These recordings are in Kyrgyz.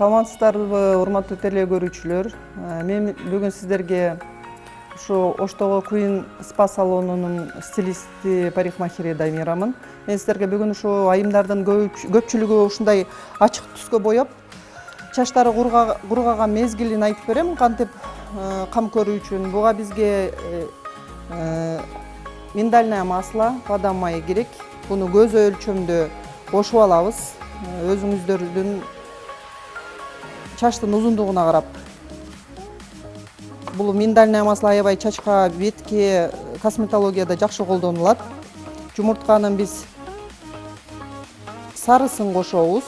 Саламатсыздарбы, урматтуу теле көрүүчүлөр. Мен бүгүн сиздерге ушу Оштогу Queen спа салонунун стилисти, парикмахери Дамирамын. Мен сиздерге бүгүн ушу айымдардын көпчүлүгү ушундай ачык түскө боеп, чачтары кургаган мезгилин айтып берем, кантип кам көрүү үчүн. Буга бизге миндальное масло, бадам майы керек. Буну көз өлчөмдө кошуп алабыз. Өзүңүздөрдүн чачтын узундугуна карап. Бул миндальное масло аябай чачка, бетке, косметологияда жакшы колдонулат. Жумуртканын биз сарысын кошобуз.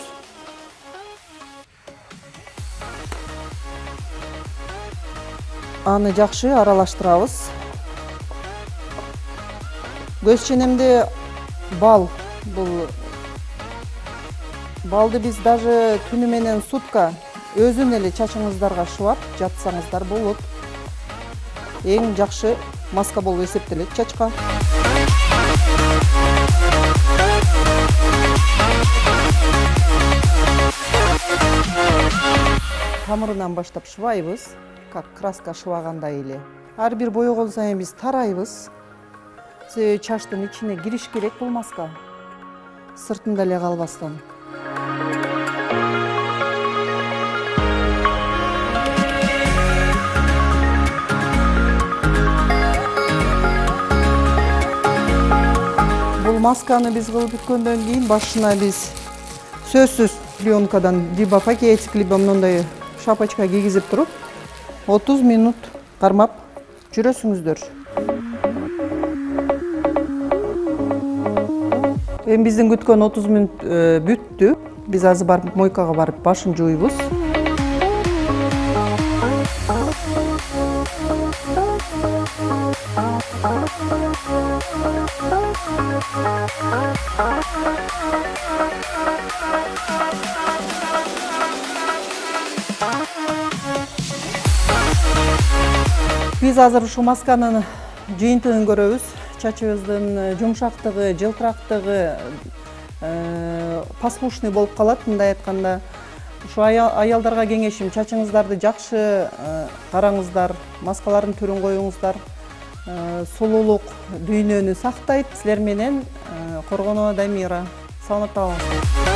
Аны жакшы аралаштырабыз. Көз ченемде бал. Бул балды биз даже күнү менен сутка өзүн эле чачыңыздарга шыбап жатсаңыздар болот. Эң жакшы маска болуп эсептелет чачка. Тамырынан баштап шыбайбыз, как краска шыбагандай эле. Ар бир боегон сайын биз тарайбыз. Чачтын ичине кириш керек бул маска. Сыртында эле калбастан. Бул масканы биз кылып бүткөндөн кийин башына биз сөзсүз пленкадан либо пакетик, либо мындай шапочка кийгизип туруп 30 минут кармап жүрөсүңүздөр. Эми биздин күткөн 30 минут бүттү. Биз азыр барып мойкага барып башын жууйбуз. Биз азыр ушу масканын жыйынтыгын көрөбүз. Чачыбыздын жумшактыгы, жылтырактыгы, послушный болуп калат. Мындай айтканда, ушу аялдарга кеңешим, чачыңыздарды жакшы караңыздар, маскалардын түрүн коюңуздар. Сулуулук дүйнөнү сактайт. Силер менен Коргонова Дамира. Саламатта болуңуздар.